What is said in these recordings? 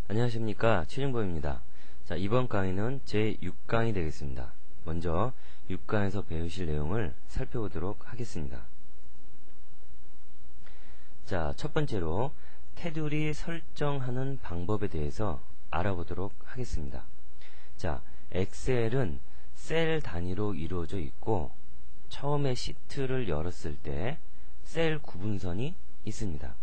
안녕하십니까, 최진보입니다. 자, 이번 강의는 제6강이 되겠습니다. 먼저 6강에서 배우실 내용을 살펴보도록 하겠습니다. 자, 첫 번째로 테두리 설정하는 방법에 대해서 알아보도록 하겠습니다. 자, 엑셀은 셀 단위로 이루어져 있고 처음에 시트를 열었을 때 셀 구분선이 있습니다.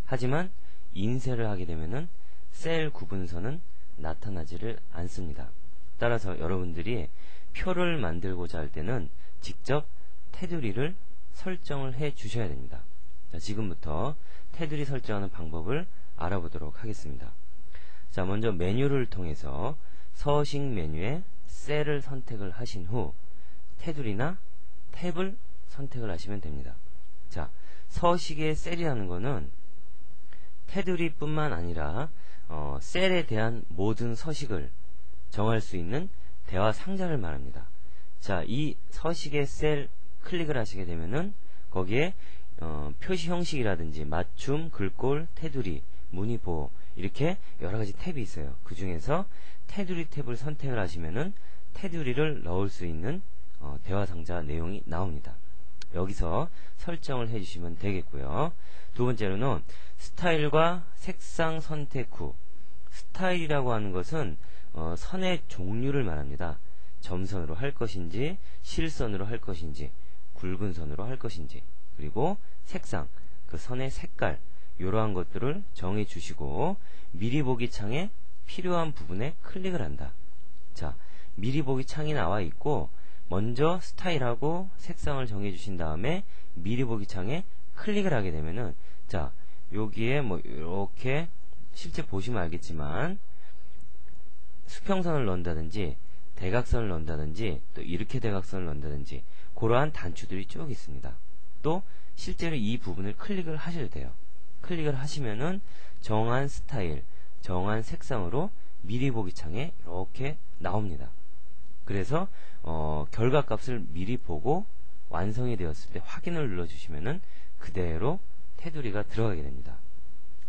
하지만 인쇄를 하게 되면은 셀 구분선은 나타나지를 않습니다. 따라서 여러분들이 표를 만들고자 할 때는 직접 테두리를 설정을 해 주셔야 됩니다. 자, 지금부터 테두리 설정하는 방법을 알아보도록 하겠습니다. 자, 먼저 메뉴를 통해서 서식 메뉴에 셀을 선택을 하신 후 테두리나 탭을 선택을 하시면 됩니다. 자, 서식의 셀이라는 거는 테두리 뿐만 아니라 셀에 대한 모든 서식을 정할 수 있는 대화 상자를 말합니다. 자, 이 서식의 셀 클릭을 하시게 되면은 거기에 표시 형식이라든지 맞춤, 글꼴, 테두리, 문의 보호 이렇게 여러가지 탭이 있어요. 그 중에서 테두리 탭을 선택을 하시면은 테두리를 넣을 수 있는 대화 상자 내용이 나옵니다. 여기서 설정을 해주시면 되겠고요. 두 번째로는 스타일과 색상 선택 후, 스타일이라고 하는 것은 선의 종류를 말합니다. 점선으로 할 것인지, 실선으로 할 것인지, 굵은 선으로 할 것인지, 그리고 색상, 그 선의 색깔, 이러한 것들을 정해 주시고 미리 보기 창에 필요한 부분에 클릭을 한다. 자, 미리 보기 창이 나와 있고 먼저 스타일하고 색상을 정해 주신 다음에 미리 보기 창에 클릭을 하게 되면은, 자, 여기에 뭐 이렇게 실제 보시면 알겠지만 수평선을 넣는다든지 대각선을 넣는다든지 또 이렇게 대각선을 넣는다든지 그러한 단추들이 쭉 있습니다. 또 실제로 이 부분을 클릭을 하셔야 돼요. 클릭을 하시면은 정한 스타일, 정한 색상으로 미리 보기 창에 이렇게 나옵니다. 그래서 결과값을 미리 보고 완성이 되었을 때 확인을 눌러주시면은 그대로 테두리가 들어가게 됩니다.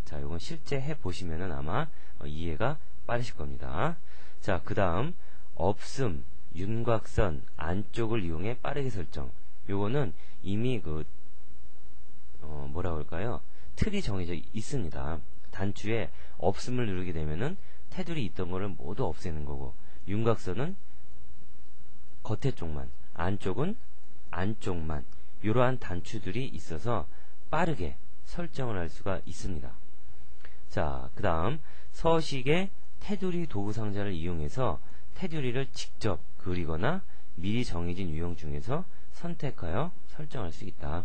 자, 이건 실제 해보시면은 아마 이해가 빠르실 겁니다. 자, 그 다음 없음, 윤곽선, 안쪽을 이용해 빠르게 설정. 요거는 이미 뭐라 그럴까요? 틀이 정해져 있습니다. 단추에 없음을 누르게 되면은 테두리 있던 거를 모두 없애는 거고, 윤곽선은 겉에 쪽만, 안쪽은 안쪽만, 이러한 단추들이 있어서 빠르게 설정을 할 수가 있습니다. 자, 그 다음 서식의 테두리 도구 상자를 이용해서 테두리를 직접 그리거나 미리 정해진 유형 중에서 선택하여 설정할 수 있다.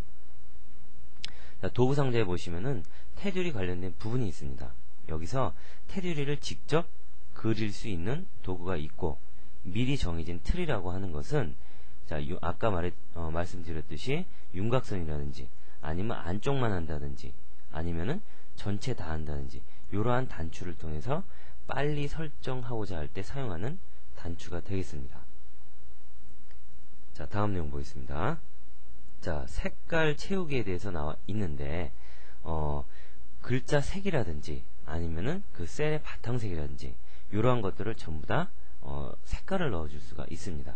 자, 도구 상자에 보시면은 테두리 관련된 부분이 있습니다. 여기서 테두리를 직접 그릴 수 있는 도구가 있고, 미리 정해진 틀이라고 하는 것은, 자, 아까 말씀드렸듯이 윤곽선이라든지 아니면 안쪽만 한다든지 아니면은 전체 다 한다든지 이러한 단추를 통해서 빨리 설정하고자 할 때 사용하는 단추가 되겠습니다. 자, 다음 내용 보겠습니다. 자, 색깔 채우기에 대해서 나와 있는데 글자 색이라든지 아니면은 그 셀의 바탕색이라든지 이러한 것들을 전부 다 색깔을 넣어줄 수가 있습니다.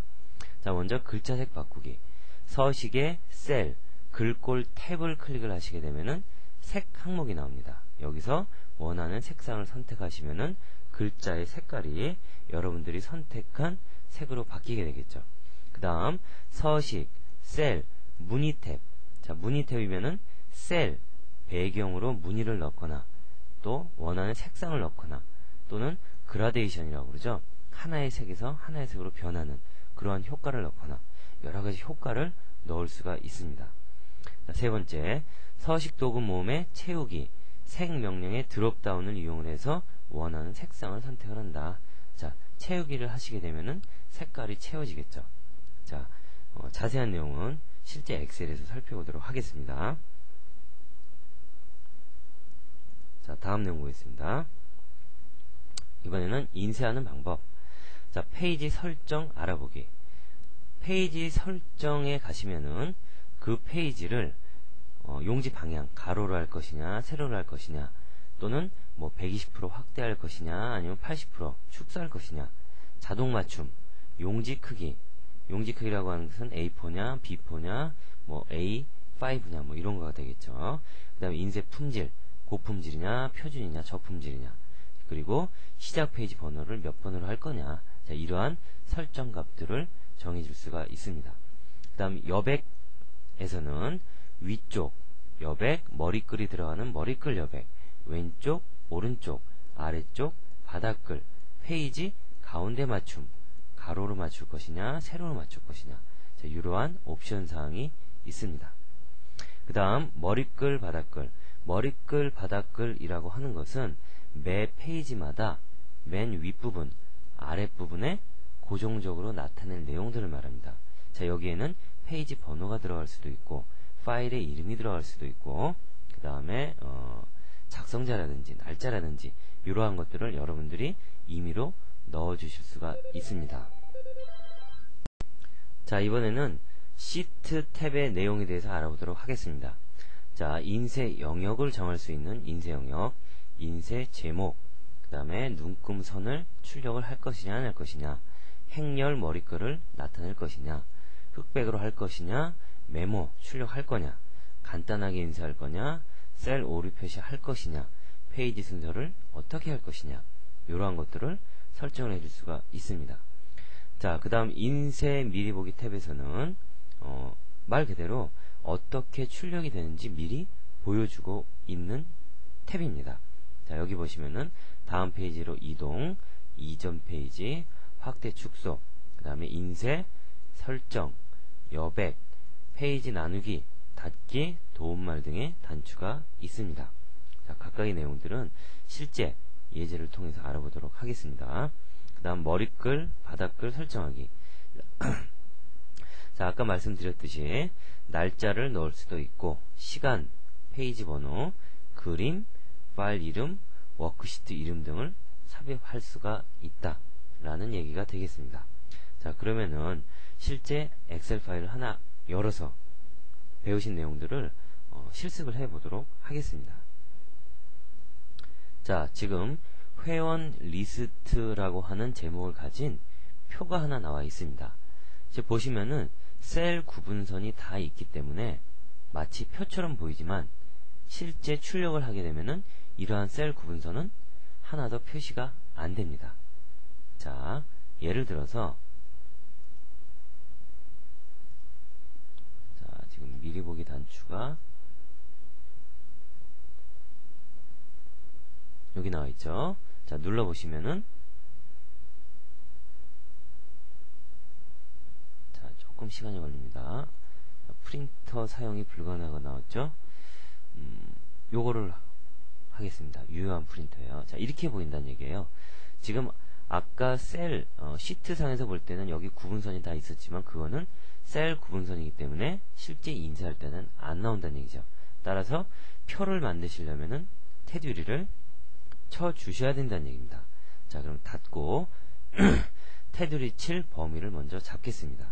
자, 먼저 글자색 바꾸기. 서식의 셀, 글꼴 탭을 클릭을 하시게 되면은 색 항목이 나옵니다. 여기서 원하는 색상을 선택하시면은 글자의 색깔이 여러분들이 선택한 색으로 바뀌게 되겠죠. 그 다음 서식, 셀, 무늬 탭. 자, 무늬 탭이면은 셀, 배경으로 무늬를 넣거나 또 원하는 색상을 넣거나 또는 그라데이션이라고 그러죠. 하나의 색에서 하나의 색으로 변하는 그러한 효과를 넣거나 여러가지 효과를 넣을 수가 있습니다. 자, 세 번째, 서식 도구 모음의 채우기. 색 명령의 드롭다운을 이용을 해서 원하는 색상을 선택을 한다. 자, 채우기를 하시게 되면은 색깔이 채워지겠죠. 자, 자세한 내용은 실제 엑셀에서 살펴보도록 하겠습니다. 자, 다음 내용 보겠습니다. 이번에는 인쇄하는 방법. 자, 페이지 설정 알아보기. 페이지 설정에 가시면은 그 페이지를 용지 방향, 가로로 할 것이냐 세로로 할 것이냐 또는 뭐 120% 확대할 것이냐 아니면 80% 축소할 것이냐, 자동 맞춤, 용지 크기라고 하는 것은 A4냐 B4냐 뭐 A5냐 뭐 이런 거가 되겠죠. 그 다음에 인쇄 품질, 고품질이냐 표준이냐 저품질이냐, 그리고 시작 페이지 번호를 몇 번으로 할 거냐. 자, 이러한 설정 값들을 정해줄 수가 있습니다. 그 다음 여백에서는 위쪽 여백, 머리글이 들어가는 머리글 여백, 왼쪽, 오른쪽, 아래쪽, 바닥글, 페이지 가운데 맞춤, 가로로 맞출 것이냐 세로로 맞출 것이냐. 자, 이러한 옵션 사항이 있습니다. 그 다음 머리글, 바닥글, 바닥글이라고 하는 것은 매 페이지마다 맨 윗부분, 아랫부분에 고정적으로 나타낼 내용들을 말합니다. 자, 여기에는 페이지 번호가 들어갈 수도 있고 파일의 이름이 들어갈 수도 있고, 그 다음에 작성자라든지 날짜라든지 이러한 것들을 여러분들이 임의로 넣어 주실 수가 있습니다. 자, 이번에는 시트 탭의 내용에 대해서 알아보도록 하겠습니다. 자, 인쇄 영역을 정할 수 있는 인쇄 영역, 인쇄 제목, 그 다음에 눈금선을 출력을 할 것이냐 안 할 것이냐, 행렬 머리글을 나타낼 것이냐, 흑백으로 할 것이냐, 메모 출력할 거냐, 간단하게 인쇄할 거냐, 셀 오류 표시할 것이냐, 페이지 순서를 어떻게 할 것이냐, 이러한 것들을 설정을 해줄 수가 있습니다. 자, 그 다음 인쇄 미리 보기 탭에서는 말 그대로 어떻게 출력이 되는지 미리 보여주고 있는 탭입니다. 자, 여기 보시면은 다음 페이지로 이동, 이전 페이지, 확대 축소, 그 다음에 인쇄, 설정, 여백, 페이지 나누기, 닫기, 도움말 등의 단추가 있습니다. 자, 각각의 내용들은 실제 예제를 통해서 알아보도록 하겠습니다. 그 다음 머리글, 바닥글 설정하기. 자, 아까 말씀드렸듯이 날짜를 넣을 수도 있고 시간, 페이지 번호, 그림, 파일 이름, 워크시트 이름 등을 삽입할 수가 있다 라는 얘기가 되겠습니다. 자, 그러면은 실제 엑셀 파일을 하나 열어서 배우신 내용들을 실습을 해보도록 하겠습니다. 자, 지금 회원 리스트라고 하는 제목을 가진 표가 하나 나와 있습니다. 지금 보시면은 셀 구분선이 다 있기 때문에 마치 표처럼 보이지만 실제 출력을 하게 되면은 이러한 셀 구분선은 하나도 표시가 안 됩니다. 자, 예를 들어서 자, 지금 미리 보기 단추가 여기 나와 있죠. 자, 눌러보시면은 자, 조금 시간이 걸립니다. 프린터 사용이 불가능하고 나왔죠. 요거를 하겠습니다. 유효한 프린터예요. 자, 이렇게 보인다는 얘기예요. 지금 아까 셀 시트상에서 볼 때는 여기 구분선이 다 있었지만 그거는 셀 구분선이기 때문에 실제 인쇄할 때는 안 나온다는 얘기죠. 따라서 표를 만드시려면은 테두리를 쳐 주셔야 된다는 얘기입니다. 자, 그럼 닫고 테두리 칠 범위를 먼저 잡겠습니다.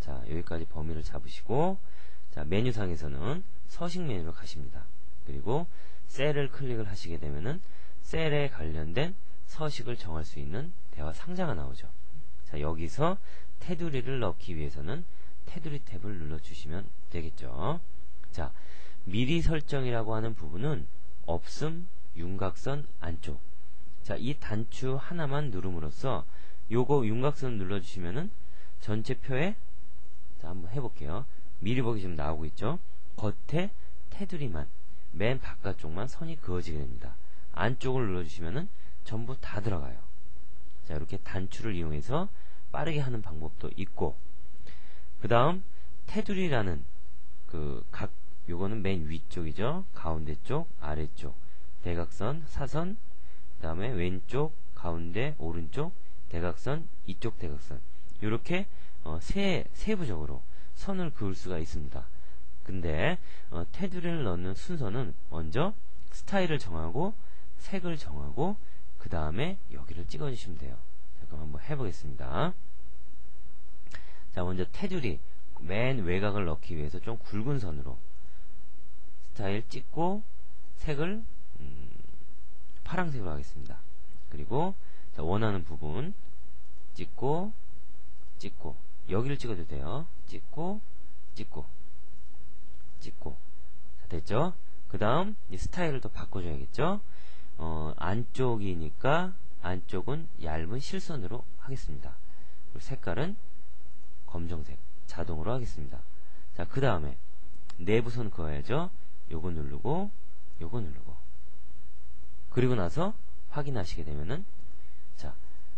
자, 여기까지 범위를 잡으시고, 자, 메뉴상에서는 서식 메뉴로 가십니다. 그리고 셀을 클릭을 하시게 되면은 셀에 관련된 서식을 정할 수 있는 대화 상자가 나오죠. 자, 여기서 테두리를 넣기 위해서는 테두리 탭을 눌러주시면 되겠죠. 자, 미리 설정이라고 하는 부분은 없음, 윤곽선 안쪽. 자, 이 단추 하나만 누름으로써 요거 윤곽선 눌러주시면은 전체 표에, 자, 한번 해볼게요. 미리 보기 지금 나오고 있죠. 겉에 테두리만, 맨 바깥쪽만 선이 그어지게 됩니다. 안쪽을 눌러주시면은 전부 다 들어가요. 자, 이렇게 단추를 이용해서 빠르게 하는 방법도 있고, 그 다음 테두리라는 요거는 맨 위쪽이죠. 가운데 쪽, 아래쪽, 대각선, 사선, 그 다음에 왼쪽, 가운데, 오른쪽, 대각선, 이쪽 대각선. 이렇게 세부적으로 선을 그을 수가 있습니다. 근데 테두리를 넣는 순서는 먼저 스타일을 정하고 색을 정하고 그 다음에 여기를 찍어주시면 돼요. 자, 그럼 한번 해보겠습니다. 자, 먼저 테두리 맨 외곽을 넣기 위해서 좀 굵은 선으로 스타일 찍고 색을 파란색으로 하겠습니다. 그리고 자, 원하는 부분 찍고 찍고 여기를 찍어도 돼요. 찍고 찍고 찍고. 자, 됐죠? 그 다음 이 스타일을 또 바꿔줘야겠죠? 안쪽이니까 안쪽은 얇은 실선으로 하겠습니다. 그리고 색깔은 검정색 자동으로 하겠습니다. 자, 그 다음에 내부선 그어야죠. 요거 누르고 요거 누르고. 그리고 나서 확인하시게 되면은 자,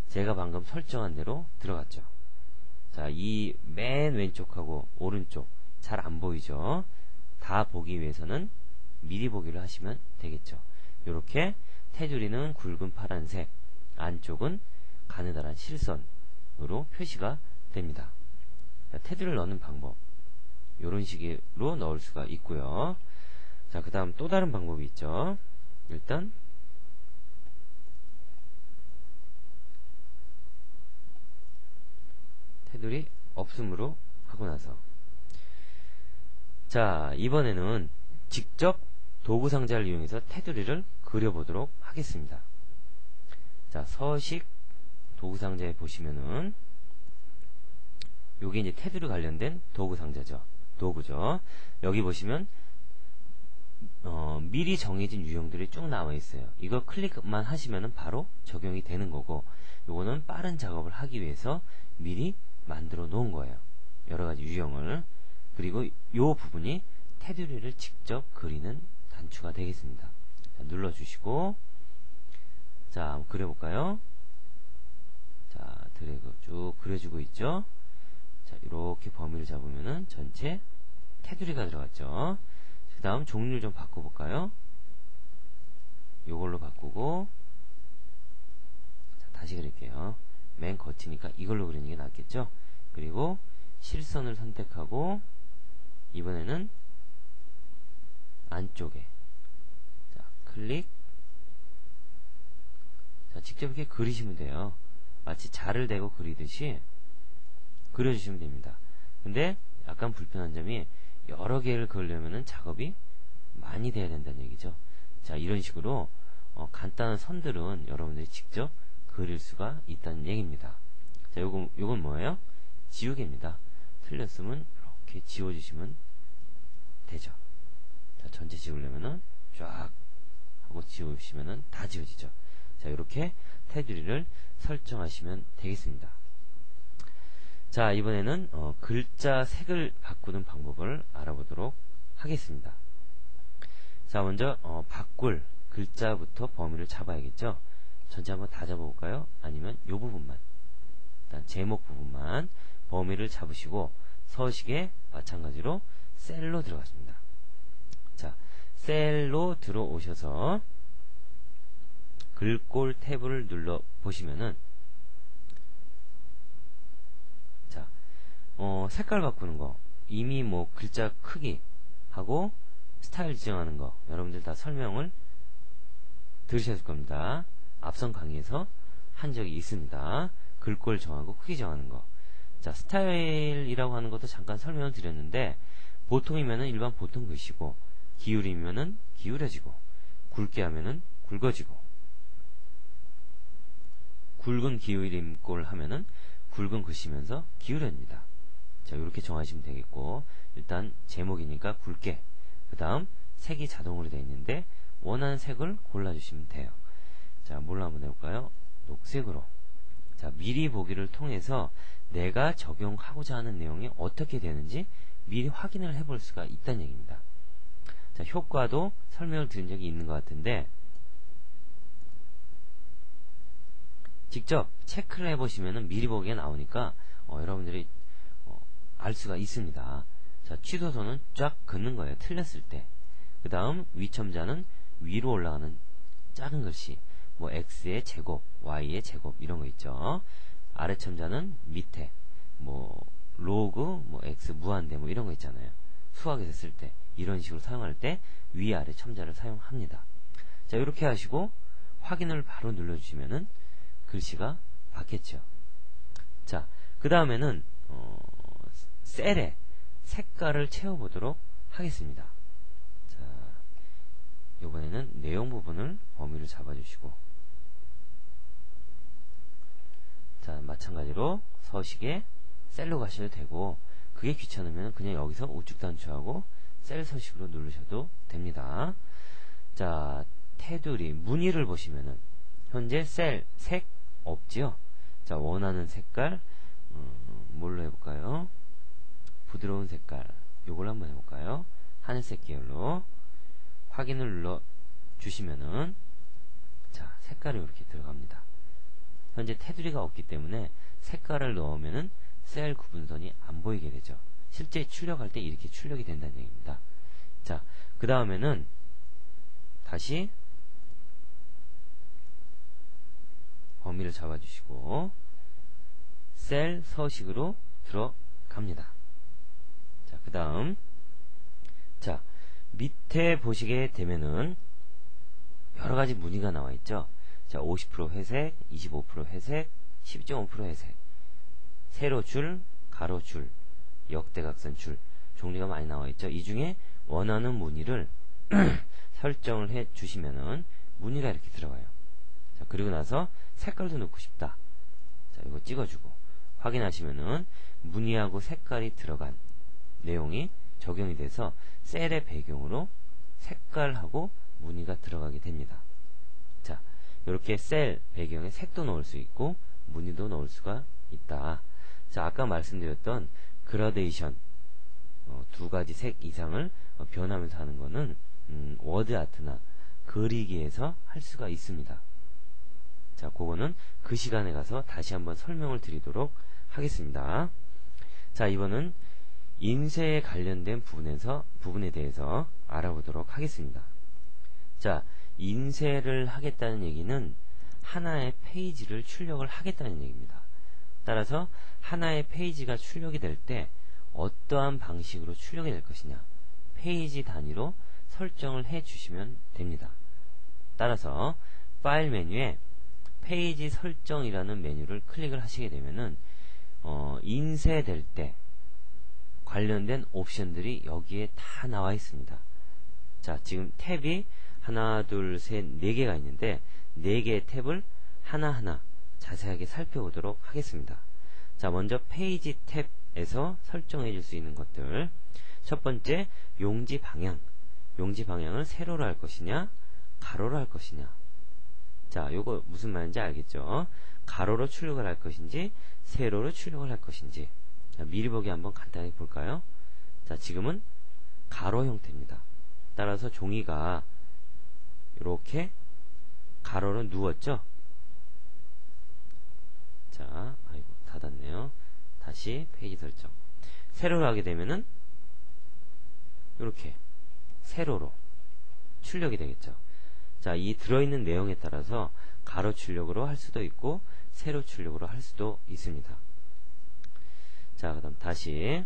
제가 방금 설정한 대로 들어갔죠. 자, 이 맨 왼쪽하고 오른쪽 잘 안 보이죠? 다 보기 위해서는 미리 보기를 하시면 되겠죠. 요렇게 테두리는 굵은 파란색, 안쪽은 가느다란 실선으로 표시가 됩니다. 자, 테두리를 넣는 방법 요런 식으로 넣을 수가 있고요. 자, 그 다음 또 다른 방법이 있죠. 일단 테두리 없음으로 하고 나서 자, 이번에는 직접 도구 상자를 이용해서 테두리를 그려보도록 하겠습니다. 자, 서식 도구 상자에 보시면은 요게 이제 테두리 관련된 도구 상자죠. 도구죠. 여기 보시면 미리 정해진 유형들이 쭉 나와 있어요. 이거 클릭만 하시면은 바로 적용이 되는 거고, 요거는 빠른 작업을 하기 위해서 미리 만들어 놓은 거예요. 여러 가지 유형을. 그리고 요 부분이 테두리를 직접 그리는 단추가 되겠습니다. 자, 눌러주시고, 자, 한번 그려볼까요? 자, 드래그 쭉 그려주고 있죠? 자, 이렇게 범위를 잡으면은 전체 테두리가 들어갔죠? 그 다음 종류를 좀 바꿔볼까요? 요걸로 바꾸고, 자, 다시 그릴게요. 맨 겉이니까 이걸로 그리는 게 낫겠죠? 그리고 실선을 선택하고, 이번에는 안쪽에 자, 클릭. 자, 직접 이렇게 그리시면 돼요. 마치 자를 대고 그리듯이 그려주시면 됩니다. 근데 약간 불편한 점이 여러 개를 그리려면 작업이 많이 돼야 된다는 얘기죠. 자, 이런 식으로 간단한 선들은 여러분들이 직접 그릴 수가 있다는 얘기입니다. 자, 요건 뭐예요? 지우개입니다. 틀렸으면 이렇게 지워주시면 되죠. 자, 전체 지우려면은 쫙 하고 지우시면은 다 지워지죠. 자, 이렇게 테두리를 설정하시면 되겠습니다. 자, 이번에는 글자 색을 바꾸는 방법을 알아보도록 하겠습니다. 자, 먼저 바꿀 글자부터 범위를 잡아야겠죠. 전체 한번 다 잡아볼까요? 아니면 이 부분만, 일단 제목 부분만 범위를 잡으시고 서식에 마찬가지로 셀로 들어가십니다. 자, 셀로 들어오셔서 글꼴 탭을 눌러 보시면은 자, 색깔 바꾸는 거, 이미 뭐 글자 크기 하고 스타일 지정하는 거 여러분들 다 설명을 들으셨을 겁니다. 앞선 강의에서 한 적이 있습니다. 글꼴 정하고 크기 정하는 거. 자, 스타일이라고 하는 것도 잠깐 설명을 드렸는데, 보통이면은 일반 보통 글씨고, 기울이면은 기울여지고, 굵게 하면은 굵어지고, 굵은 기울임꼴 하면은 굵은 글씨면서 기울여집니다. 자, 이렇게 정하시면 되겠고, 일단 제목이니까 굵게, 그 다음 색이 자동으로 되어 있는데 원하는 색을 골라주시면 돼요. 자, 뭘로 한번 해볼까요? 녹색으로. 자, 미리 보기를 통해서 내가 적용하고자 하는 내용이 어떻게 되는지 미리 확인을 해볼 수가 있다는 얘기입니다. 자, 효과도 설명을 드린 적이 있는 것 같은데, 직접 체크를 해보시면은 미리 보기에 나오니까 여러분들이 알 수가 있습니다. 자, 취소선은 쫙 긋는 거예요. 틀렸을 때. 그 다음 위첨자는 위로 올라가는 작은 글씨, 뭐 x의 제곱, y의 제곱 이런 거 있죠. 아래 첨자는 밑에, 뭐 로그, 뭐 x 무한대 뭐 이런 거 있잖아요. 수학에서 쓸 때 이런 식으로 사용할 때 위아래 첨자를 사용합니다. 자, 이렇게 하시고 확인을 바로 눌러주시면은 글씨가 바뀌었죠. 자, 그 다음에는 셀에 색깔을 채워보도록 하겠습니다. 자, 이번에는 내용 부분을 범위를 잡아주시고, 자, 마찬가지로 서식에 셀로 가셔도 되고, 그게 귀찮으면 그냥 여기서 우측 단추하고 셀 서식으로 누르셔도 됩니다. 자, 테두리, 무늬를 보시면은 현재 셀, 색 없지요? 자, 원하는 색깔, 뭘로 해볼까요? 부드러운 색깔, 요걸로 한번 해볼까요? 하늘색 계열로 확인을 눌러 주시면은, 자, 색깔이 이렇게 들어갑니다. 현재 테두리가 없기 때문에 색깔을 넣으면은 셀 구분선이 안 보이게 되죠. 실제 출력할 때 이렇게 출력이 된다는 얘기입니다. 자, 그 다음에는 다시 범위를 잡아주시고 셀 서식으로 들어갑니다. 자, 그 다음, 자, 밑에 보시게 되면은 여러가지 무늬가 나와 있죠. 자, 50% 회색, 25% 회색, 12.5% 회색, 세로 줄, 가로 줄, 역대각선 줄, 종류가 많이 나와 있죠. 이 중에 원하는 무늬를 설정을 해 주시면은 무늬가 이렇게 들어가요. 자, 그리고 나서 색깔도 넣고 싶다. 자, 이거 찍어주고 확인하시면은 무늬하고 색깔이 들어간 내용이 적용이 돼서 셀의 배경으로 색깔하고 무늬가 들어가게 됩니다. 자, 이렇게 셀 배경에 색도 넣을 수 있고 무늬도 넣을 수가 있다. 자, 아까 말씀드렸던 그라데이션, 두 가지 색 이상을 변하면서 하는 거는 워드 아트나 그리기에서 할 수가 있습니다. 자, 그거는 그 시간에 가서 다시 한번 설명을 드리도록 하겠습니다. 자, 이번은 인쇄에 관련된 부분에 대해서 알아보도록 하겠습니다. 자, 인쇄를 하겠다는 얘기는 하나의 페이지를 출력을 하겠다는 얘기입니다. 따라서 하나의 페이지가 출력이 될 때 어떠한 방식으로 출력이 될 것이냐, 페이지 단위로 설정을 해 주시면 됩니다. 따라서 파일 메뉴에 페이지 설정이라는 메뉴를 클릭을 하시게 되면은 인쇄될 때 관련된 옵션들이 여기에 다 나와 있습니다. 자, 지금 탭이 하나, 둘, 셋, 4개가 있는데 4개의 탭을 하나하나 자세하게 살펴보도록 하겠습니다. 자, 먼저 페이지 탭에서 설정해 줄 수 있는 것들. 첫 번째, 용지 방향. 용지 방향을 세로로 할 것이냐, 가로로 할 것이냐. 자, 요거 무슨 말인지 알겠죠? 가로로 출력을 할 것인지, 세로로 출력을 할 것인지. 자, 미리 보기 한번 간단히 볼까요? 자, 지금은 가로 형태입니다. 따라서 종이가 이렇게 가로로 누웠죠? 자, 아이고, 닫았네요. 다시 페이지 설정. 세로로 하게 되면은 이렇게 세로로 출력이 되겠죠. 자, 이 들어있는 내용에 따라서 가로 출력으로 할 수도 있고 세로 출력으로 할 수도 있습니다. 자, 그 다음 다시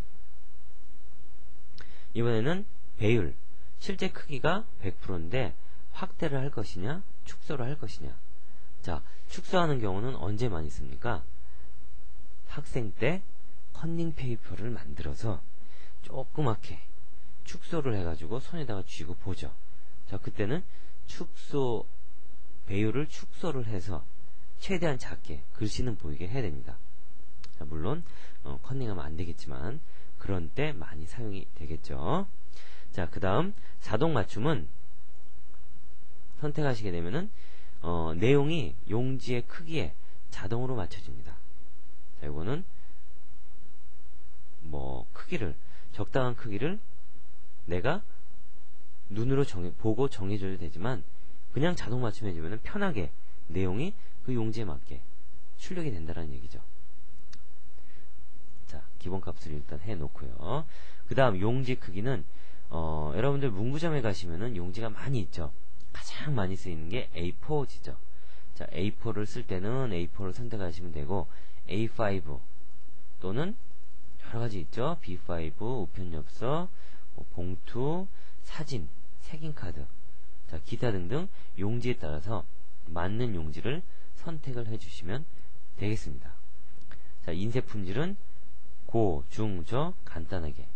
이번에는 배율. 실제 크기가 100%인데 확대를 할 것이냐, 축소를 할 것이냐. 자, 축소하는 경우는 언제 많이 씁니까? 학생 때 컨닝 페이퍼를 만들어서 조그맣게 축소를 해가지고 손에다가 쥐고 보죠. 자, 그때는 축소 배율을 축소를 해서 최대한 작게 글씨는 보이게 해야 됩니다. 자, 물론 컨닝하면 안 되겠지만 그런 때 많이 사용이 되겠죠. 자, 그 다음 자동 맞춤은 선택하시게 되면은 내용이 용지의 크기에 자동으로 맞춰집니다. 자, 이거는 뭐 크기를 적당한 크기를 내가 눈으로 보고 정해줘도 되지만 그냥 자동 맞춤해주면 편하게 내용이 그 용지에 맞게 출력이 된다는 얘기죠. 자, 기본값을 일단 해놓고요. 그 다음 용지 크기는 여러분들 문구점에 가시면은 용지가 많이 있죠. 가장 많이 쓰이는 게 A4지죠. 자, A4를 쓸 때는 A4를 선택하시면 되고 A5 또는 여러가지 있죠. B5, 우편엽서, 봉투, 사진, 색인카드, 자, 기타 등등 용지에 따라서 맞는 용지를 선택을 해주시면 되겠습니다. 자, 인쇄 품질은 고, 중, 저 간단하게.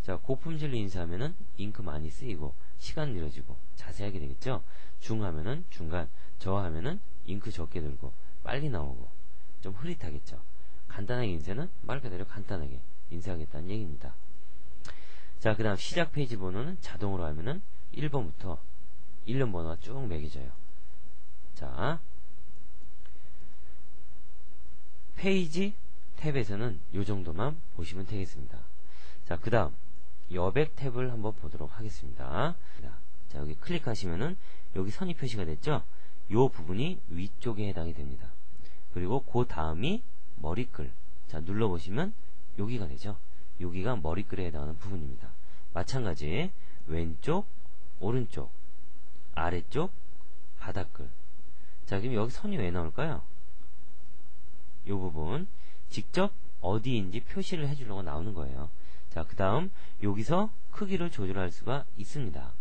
자, 고품질로 인쇄하면은 잉크 많이 쓰이고 시간 느려지고 자세하게 되겠죠. 중 하면은 중간, 저 하면은 잉크 적게 들고 빨리 나오고 좀 흐릿하겠죠. 간단하게 인쇄는 말 그대로 간단하게 인쇄하겠다는 얘기입니다. 자, 그 다음 시작 페이지 번호는 자동으로 하면은 1번부터 1년 번호가 쭉 매겨져요. 자, 페이지 탭에서는 이 정도만 보시면 되겠습니다. 자, 그 다음 여백 탭을 한번 보도록 하겠습니다. 자, 여기 클릭하시면은 여기 선이 표시가 됐죠? 이 부분이 위쪽에 해당이 됩니다. 그리고 그 다음이 머리글. 자, 눌러보시면 여기가 되죠? 여기가 머리글에 해당하는 부분입니다. 마찬가지 왼쪽, 오른쪽, 아래쪽, 바닥글. 자, 그럼 여기 선이 왜 나올까요? 이 부분 직접 어디인지 표시를 해주려고 나오는 거예요. 자, 그 다음 여기서 크기를 조절할 수가 있습니다.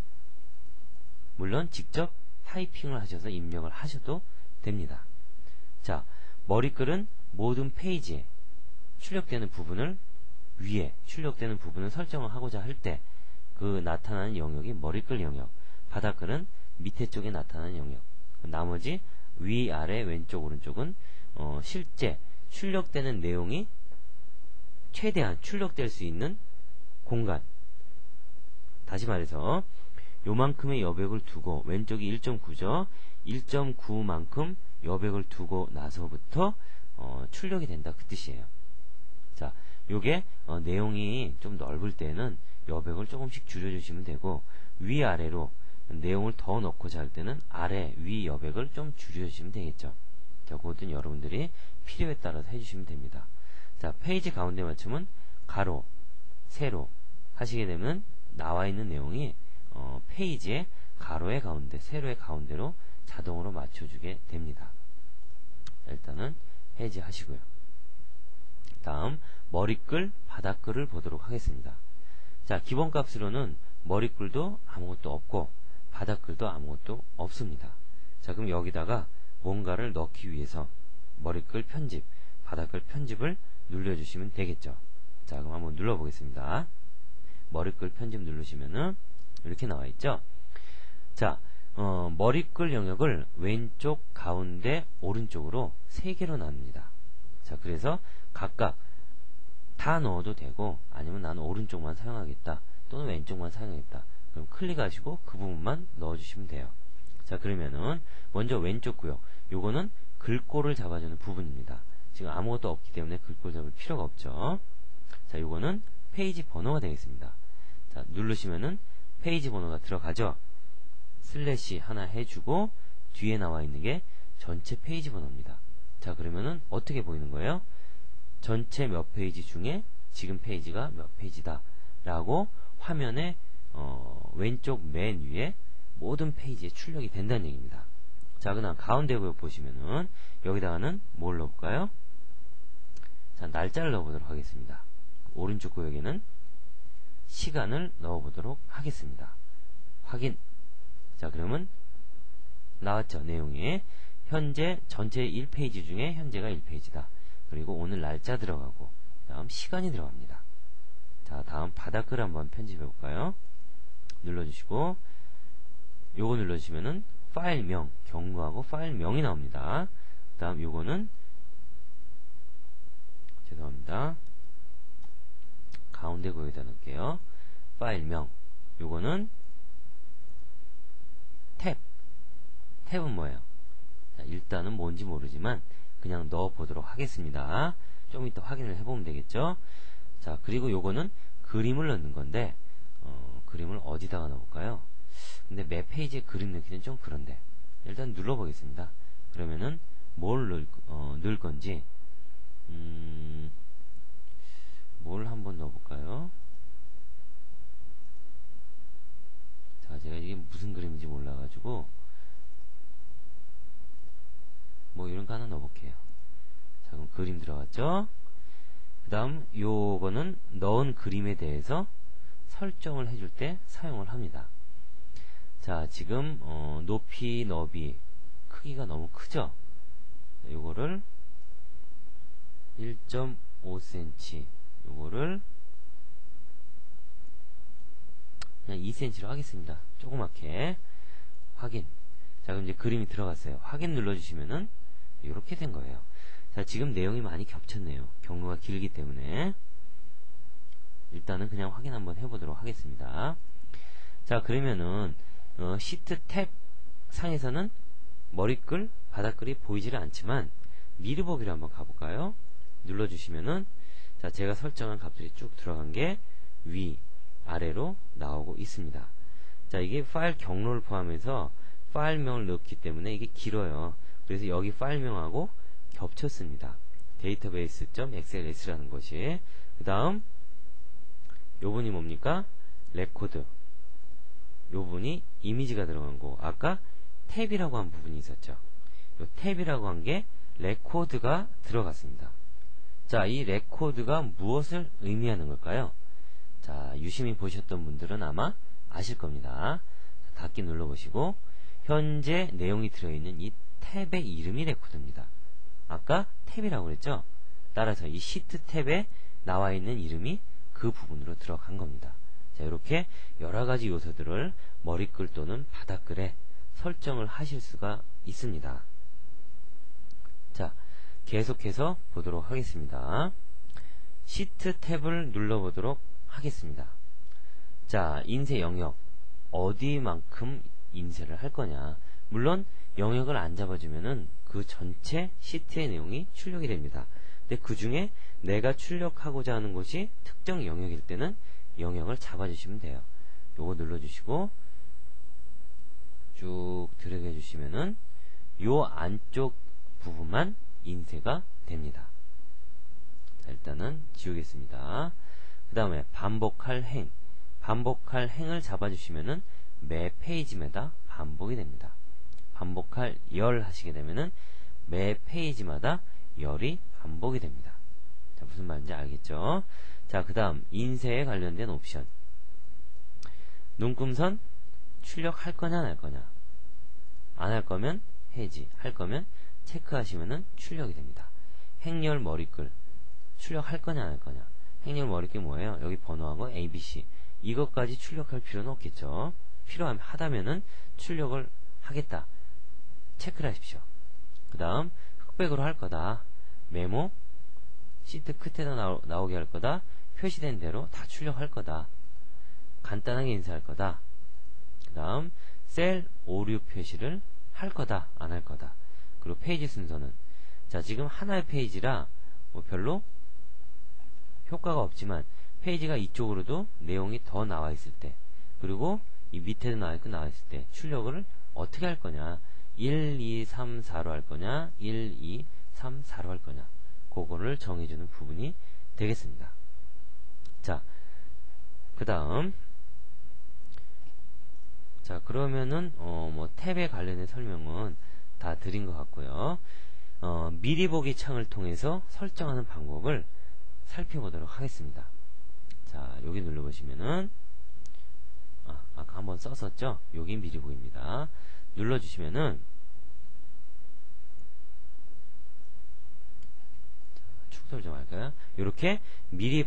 물론 직접 타이핑을 하셔서 입력을 하셔도 됩니다. 자, 머리글은 모든 페이지에 출력되는 부분을 위에 출력되는 부분을 설정을 하고자 할 때 그 나타나는 영역이 머리글 영역, 바닥글은 밑에 쪽에 나타나는 영역, 나머지 위, 아래, 왼쪽, 오른쪽은 실제 출력되는 내용이 최대한 출력될 수 있는 공간. 다시 말해서 요만큼의 여백을 두고 왼쪽이 1.9죠. 1.9만큼 여백을 두고 나서부터 출력이 된다 그 뜻이에요. 자, 요게 내용이 좀 넓을 때는 여백을 조금씩 줄여주시면 되고 위아래로 내용을 더 넣고자 할 때는 아래, 위 여백을 좀 줄여주시면 되겠죠. 자, 그것은 여러분들이 필요에 따라서 해주시면 됩니다. 자, 페이지 가운데 맞춤은 가로, 세로 하시게 되면 나와 있는 내용이 페이지의 가로의 가운데, 세로의 가운데로 자동으로 맞춰주게 됩니다. 자, 일단은 해제하시고요. 다음 머리글, 바닥글을 보도록 하겠습니다. 자, 기본값으로는 머리글도 아무것도 없고 바닥글도 아무것도 없습니다. 자, 그럼 여기다가 뭔가를 넣기 위해서 머리글 편집, 바닥글 편집을 눌러주시면 되겠죠. 자, 그럼 한번 눌러보겠습니다. 머리글 편집 누르시면은 이렇게 나와 있죠. 자, 머리글 영역을 왼쪽, 가운데, 오른쪽으로 3개로 나눕니다. 자, 그래서 각각 다 넣어도 되고 아니면 나는 오른쪽만 사용하겠다 또는 왼쪽만 사용하겠다. 그럼 클릭하시고 그 부분만 넣어주시면 돼요. 자, 그러면은 먼저 왼쪽 구역, 요거는 글꼴을 잡아주는 부분입니다. 지금 아무것도 없기 때문에 글꼴 잡을 필요가 없죠. 자, 요거는 페이지 번호가 되겠습니다. 자, 누르시면은 페이지 번호가 들어가죠. 슬래시 하나 해주고 뒤에 나와 있는 게 전체 페이지 번호입니다. 자, 그러면은 어떻게 보이는 거예요? 전체 몇 페이지 중에 지금 페이지가 몇 페이지다 라고 화면에 왼쪽 맨 위에 모든 페이지에 출력이 된다는 얘기입니다. 자, 그다음 가운데 구역 보시면은 여기다가는 뭘 넣을까요? 자, 날짜를 넣어보도록 하겠습니다. 오른쪽 구역에는 시간을 넣어보도록 하겠습니다. 확인. 자, 그러면 나왔죠. 내용이 현재 전체 1페이지 중에 현재가 1페이지다. 그리고 오늘 날짜 들어가고 다음 시간이 들어갑니다. 자, 다음 바닥글 한번 편집해 볼까요? 눌러주시고 요거 눌러주시면은 파일명, 경로하고 파일명이 나옵니다. 그 다음 요거는 죄송합니다. 가운데 구역에다 넣을게요. 파일명, 요거는 탭은 뭐예요? 자, 일단은 뭔지 모르지만 그냥 넣어 보도록 하겠습니다. 좀 이따 확인을 해보면 되겠죠. 자, 그리고 요거는 그림을 넣는 건데 그림을 어디다가 넣어볼까요? 근데 매 페이지에 그림 넣기는 좀 그런데 일단 눌러보겠습니다. 그러면은 뭘 넣을 건지 뭘 한번 넣어볼까요? 자, 제가 이게 무슨 그림인지 몰라가지고 뭐 이런 거 하나 넣어볼게요. 자, 그럼 그림 들어갔죠? 그 다음 요거는 넣은 그림에 대해서 설정을 해줄 때 사용을 합니다. 자, 지금 높이, 너비, 크기가 너무 크죠? 자, 요거를 1.5cm 요거를 그냥 2cm로 하겠습니다. 조그맣게. 확인. 자, 그럼 이제 그림이 들어갔어요. 확인 눌러주시면은 이렇게 된 거예요. 자, 지금 내용이 많이 겹쳤네요. 경로가 길기 때문에. 일단은 그냥 확인 한번 해보도록 하겠습니다. 자, 그러면은 시트 탭 상에서는 머리글, 바닥글이 보이지를 않지만 미리 보기를 한번 가볼까요? 눌러주시면은 자, 제가 설정한 값들이 쭉 들어간 게 위, 아래로 나오고 있습니다. 자, 이게 파일 경로를 포함해서 파일명을 넣기 때문에 이게 길어요. 그래서 여기 파일명하고 겹쳤습니다. database.xls라는 것이. 그 다음 요분이 뭡니까? 레코드. 요분이 이미지가 들어간 거. 아까 탭이라고 한 부분이 있었죠. 요 탭이라고 한 게 레코드가 들어갔습니다. 자, 이 레코드가 무엇을 의미하는 걸까요? 자, 유심히 보셨던 분들은 아마 아실 겁니다. 닫기 눌러보시고 현재 내용이 들어있는 이 탭의 이름이 레코드입니다. 아까 탭이라고 그랬죠? 따라서 이 시트 탭에 나와 있는 이름이 그 부분으로 들어간 겁니다. 자, 이렇게 여러가지 요소들을 머리글 또는 바닥글에 설정을 하실 수가 있습니다. 자, 계속해서 보도록 하겠습니다. 시트 탭을 눌러보도록 하겠습니다. 자, 인쇄 영역 어디만큼 인쇄를 할 거냐. 물론 영역을 안 잡아주면은 그 전체 시트의 내용이 출력이 됩니다. 근데 그 중에 내가 출력하고자 하는 곳이 특정 영역일 때는 영역을 잡아주시면 돼요. 요거 눌러주시고 쭉 들어가 주시면은 요 안쪽 부분만 인쇄가 됩니다. 자, 일단은 지우겠습니다. 그 다음에 반복할 행. 반복할 행을 잡아주시면은 매 페이지마다 반복이 됩니다. 반복할 열 하시게 되면은 매 페이지마다 열이 반복이 됩니다. 자, 무슨 말인지 알겠죠? 자, 그 다음 인쇄에 관련된 옵션. 눈금선 출력할 거냐 안 할 거냐. 안 할 거면 해지, 할 거면 체크하시면은 출력이 됩니다. 행렬 머리글 출력할 거냐 안 할 거냐. 행렬 머리글 뭐예요? 여기 번호하고 ABC 이것까지 출력할 필요는 없겠죠. 필요하다면은 출력을 하겠다. 체크를 하십시오. 그 다음 흑백으로 할 거다. 메모 시트 끝에다 나오게 할 거다. 표시된 대로 다 출력할 거다. 간단하게 인쇄할 거다. 그 다음 셀 오류 표시를 할 거다. 안 할 거다. 그리고 페이지 순서는 자, 지금 하나의 페이지라 뭐 별로 효과가 없지만 페이지가 이쪽으로도 내용이 더 나와 있을 때, 그리고 이 밑에도 나와 있을 때 출력을 어떻게 할 거냐. 1, 2, 3, 4로 할 거냐, 1, 2, 3, 4로 할 거냐. 그거를 정해주는 부분이 되겠습니다. 자, 그 다음 자, 그러면은 뭐 탭에 관련된 설명은 다 드린 것 같고요. 미리 보기 창을 통해서 설정하는 방법을 살펴보도록 하겠습니다. 자, 여기 눌러보시면은 아까 한번 썼었죠? 여기 미리 보기입니다. 눌러주시면은 축소를 좀 할까요? 이렇게 미리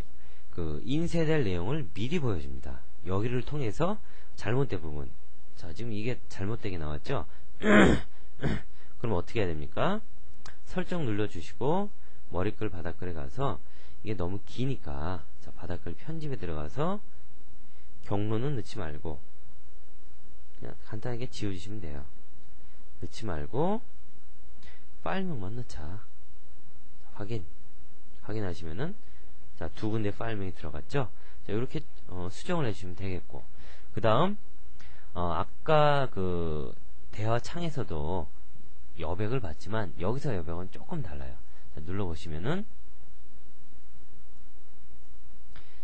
인쇄될 내용을 미리 보여줍니다. 여기를 통해서 잘못된 부분. 자, 지금 이게 잘못되게 나왔죠? 그럼 어떻게 해야 됩니까? 설정 눌러주시고 머리글 바닥글에 가서 이게 너무 기니까 자, 바닥글 편집에 들어가서 경로는 넣지 말고 그냥 간단하게 지워주시면 돼요. 넣지 말고 파일명만 넣자. 확인하시면은 자, 두 군데 파일명이 들어갔죠? 자, 이렇게 수정을 해주시면 되겠고, 그 다음 아까 대화 창에서도 여백을 봤지만 여기서 여백은 조금 달라요. 자, 눌러보시면은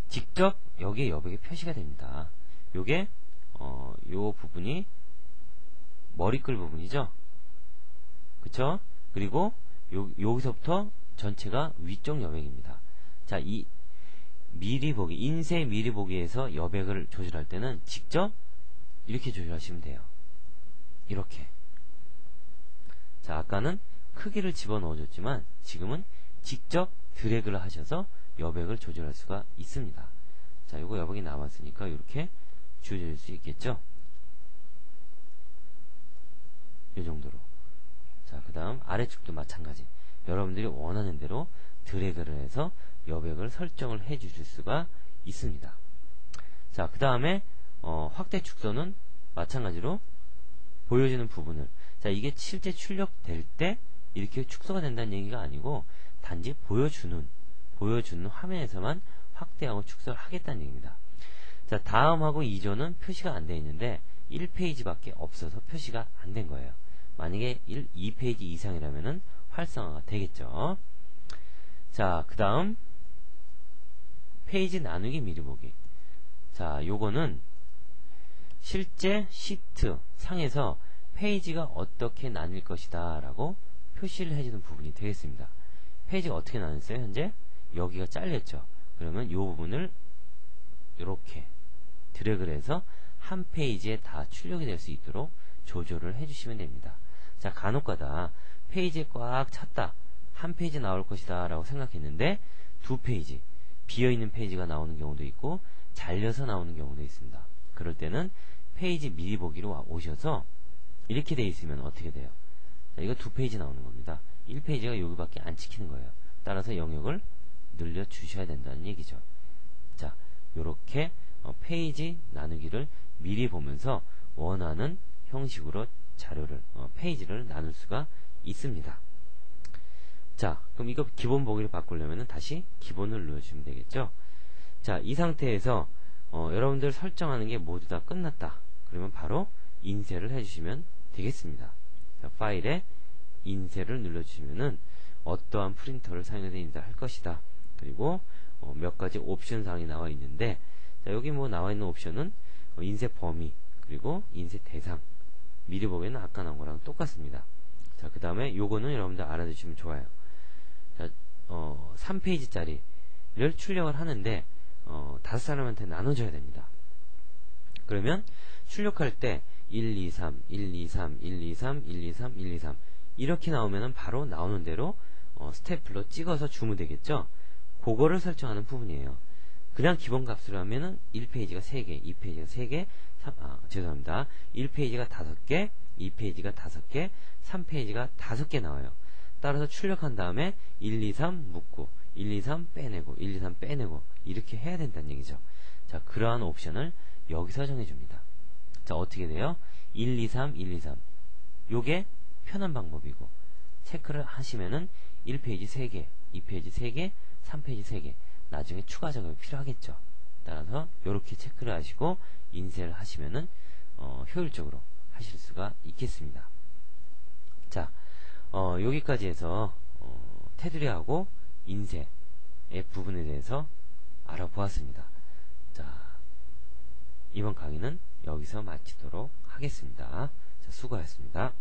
직접 여기에 여백이 표시가 됩니다. 요게 요 부분이 머리글 부분이죠. 그쵸? 그리고 여기서부터 전체가 위쪽 여백입니다. 자, 이 미리 보기, 인쇄 미리 보기에서 여백을 조절할 때는 직접 이렇게 조절하시면 돼요. 이렇게. 자, 아까는 크기를 집어넣어 줬지만 지금은 직접 드래그를 하셔서 여백을 조절할 수가 있습니다. 자, 요거 여백이 남았으니까 이렇게 주어질 수 있겠죠. 이 정도로. 자, 그 다음 아래쪽도 마찬가지. 여러분들이 원하는 대로 드래그를 해서 여백을 설정을 해 주실 수가 있습니다. 자, 그 다음에 확대 축소는 마찬가지로 보여주는 부분을, 자, 이게 실제 출력될 때 이렇게 축소가 된다는 얘기가 아니고 단지 보여주는 화면에서만 확대하고 축소를 하겠다는 얘기입니다. 자, 다음하고 이전은 표시가 안 되어 있는데 1페이지밖에 없어서 표시가 안 된 거예요. 만약에 2페이지 이상이라면은 활성화가 되겠죠. 자, 그 다음 페이지 나누기 미리 보기. 자, 요거는 실제 시트 상에서 페이지가 어떻게 나뉠 것이다 라고 표시를 해주는 부분이 되겠습니다. 페이지가 어떻게 나눴어요? 현재 여기가 잘렸죠. 그러면 이 부분을 이렇게 드래그를 해서 한 페이지에 다 출력이 될 수 있도록 조절을 해주시면 됩니다. 자, 간혹가다 페이지에 꽉 찼다, 한 페이지 나올 것이다 라고 생각했는데 두 페이지, 비어있는 페이지가 나오는 경우도 있고 잘려서 나오는 경우도 있습니다. 그럴 때는 페이지 미리 보기로 오셔서 이렇게 돼 있으면 어떻게 돼요? 자, 이거 두 페이지 나오는 겁니다. 1페이지가 여기밖에 안 찍히는 거예요. 따라서 영역을 늘려 주셔야 된다는 얘기죠. 자, 요렇게 페이지 나누기를 미리 보면서 원하는 형식으로 자료를 페이지를 나눌 수가 있습니다. 자, 그럼 이거 기본 보기를 바꾸려면 다시 기본을 눌러주시면 되겠죠. 자, 이 상태에서 여러분들 설정하는 게 모두 다 끝났다. 그러면 바로 인쇄를 해주시면 되겠습니다. 자, 파일에 인쇄를 눌러주시면은 어떠한 프린터를 사용해서 인쇄할 것이다. 그리고 몇 가지 옵션 사항이 나와 있는데, 자, 여기 뭐 나와 있는 옵션은 인쇄 범위, 그리고 인쇄 대상, 미리 보기에는 아까 나온 거랑 똑같습니다. 자, 그 다음에 요거는 여러분들 알아두시면 좋아요. 자, 3페이지짜리를 출력을 하는데 5사람한테 나눠줘야 됩니다. 그러면 출력할 때 1, 2, 3, 1, 2, 3, 1, 2, 3, 1, 2, 3, 1, 2, 3 이렇게 나오면은 바로 나오는 대로 스태플러 찍어서 주면 되겠죠. 그거를 설정하는 부분이에요. 그냥 기본 값으로 하면은 1페이지가 3개, 2페이지가 3개, 1페이지가 5개, 2페이지가 5개, 3페이지가 5개 나와요. 따라서 출력한 다음에 1, 2, 3 묶고 1, 2, 3 빼내고 1, 2, 3 빼내고 이렇게 해야 된다는 얘기죠. 자, 그러한 옵션을 여기서 정해줍니다. 자, 어떻게 돼요? 1, 2, 3, 1, 2, 3 요게 편한 방법이고, 체크를 하시면은 1페이지 3개, 2페이지 3개, 3페이지 3개 나중에 추가 작업이 필요하겠죠. 따라서 이렇게 체크를 하시고 인쇄를 하시면은 효율적으로 하실 수가 있겠습니다. 자, 여기까지 해서 테두리하고 인쇄의 부분에 대해서 알아보았습니다. 자, 이번 강의는 여기서 마치도록 하겠습니다. 자, 수고하셨습니다.